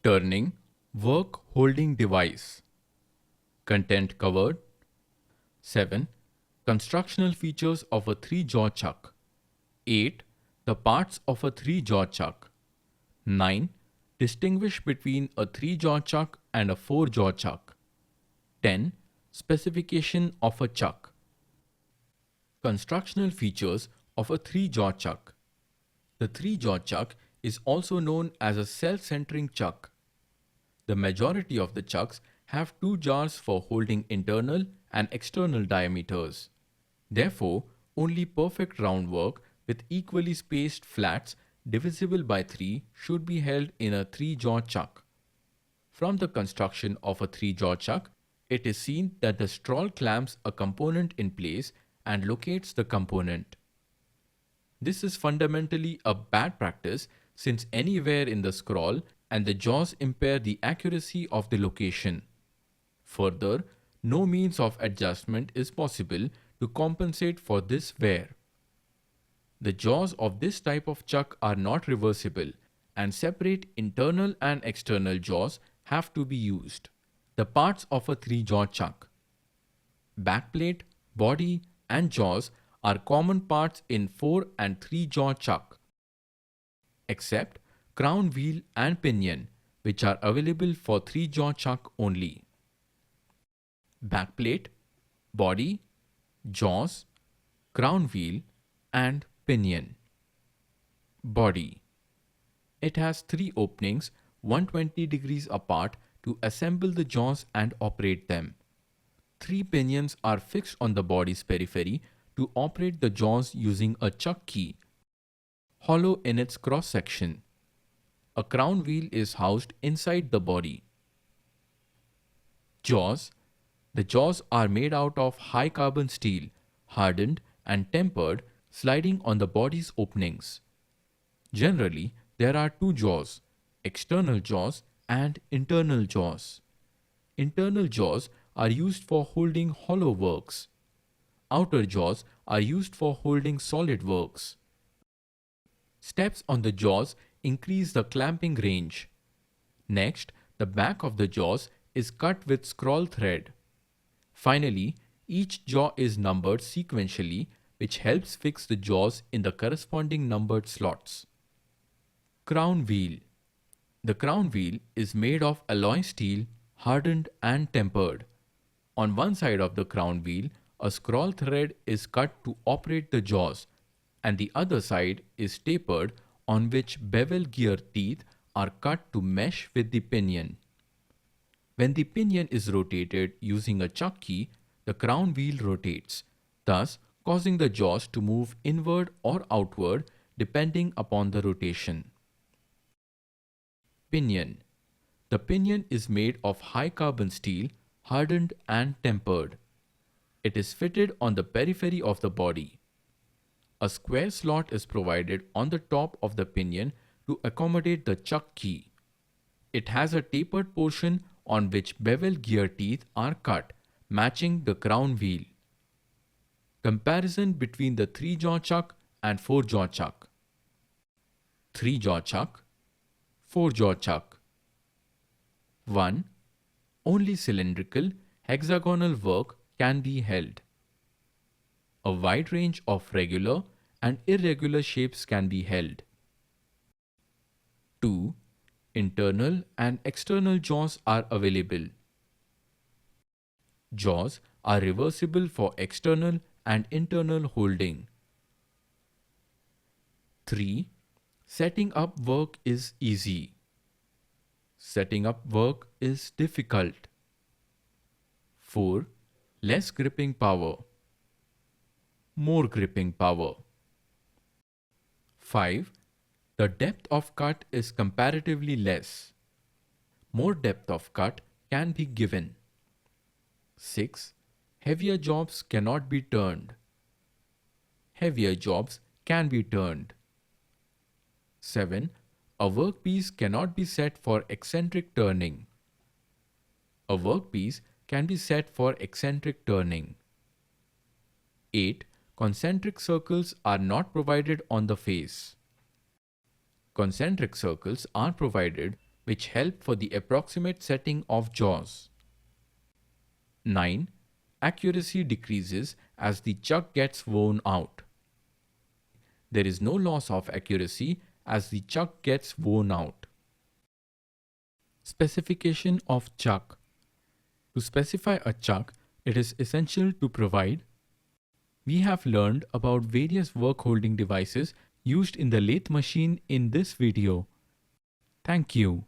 Turning work holding device. Content covered. 7. Constructional features of a 3-jaw chuck. 8. The parts of a 3-jaw chuck. 9. Distinguish between a 3-jaw chuck and a 4-jaw chuck. 10. Specification of a chuck. Constructional features of a 3-jaw chuck. The 3-jaw chuck is also known as a self-centering chuck. The majority of the chucks have 2 jaws for holding internal and external diameters. Therefore, only perfect round work with equally spaced flats divisible by 3 should be held in a 3-jaw chuck. From the construction of a 3-jaw chuck, it is seen that the straw clamps a component in place and locates the component. This is fundamentally a bad practice since any wear in the scroll and the jaws impair the accuracy of the location. Further, no means of adjustment is possible to compensate for this wear. The jaws of this type of chuck are not reversible and separate internal and external jaws have to be used. The parts of a 3-jaw chuck. Backplate, body and jaws are common parts in 4 and 3-jaw chuck, except crown wheel and pinion, which are available for 3-jaw chuck only. Backplate, body, jaws, crown wheel and pinion. Body. It has 3 openings 120 degrees apart to assemble the jaws and operate them. 3 pinions are fixed on the body's periphery to operate the jaws using a chuck key, hollow in its cross section. A crown wheel is housed inside the body. Jaws. The jaws are made out of high carbon steel, hardened and tempered, sliding on the body's openings. Generally, there are 2 jaws, external jaws and internal jaws. Internal jaws are used for holding hollow works. Outer jaws are used for holding solid works. Steps on the jaws increase the clamping range. Next, the back of the jaws is cut with scroll thread. Finally, each jaw is numbered sequentially, which helps fix the jaws in the corresponding numbered slots. Crown wheel. The crown wheel is made of alloy steel, hardened and tempered. On one side of the crown wheel, a scroll thread is cut to operate the jaws, and the other side is tapered, on which bevel gear teeth are cut to mesh with the pinion. When the pinion is rotated using a chuck key, the crown wheel rotates, thus causing the jaws to move inward or outward depending upon the rotation. Pinion. The pinion is made of high carbon steel, hardened and tempered. It is fitted on the periphery of the body. A square slot is provided on the top of the pinion to accommodate the chuck key. It has a tapered portion on which bevel gear teeth are cut, matching the crown wheel. Comparison between the 3-jaw chuck and 4-jaw chuck. 3-jaw chuck, 4-jaw chuck. 1. Only cylindrical, hexagonal work can be held. A wide range of regular and irregular shapes can be held. 2. Internal and external jaws are available. Jaws are reversible for external and internal holding. 3. Setting up work is easy. Setting up work is difficult. 4. Less gripping power. More gripping power. 5. The depth of cut is comparatively less. More depth of cut can be given. 6. Heavier jobs cannot be turned. Heavier jobs can be turned. 7. A workpiece cannot be set for eccentric turning. A workpiece can be set for eccentric turning. 8. Concentric circles are not provided on the face. Concentric circles are provided which help for the approximate setting of jaws. 9. Accuracy decreases as the chuck gets worn out. There is no loss of accuracy as the chuck gets worn out. Specification of chuck. To specify a chuck, it is essential to provide. We have learned about various work holding devices used in the lathe machine in this video. Thank you.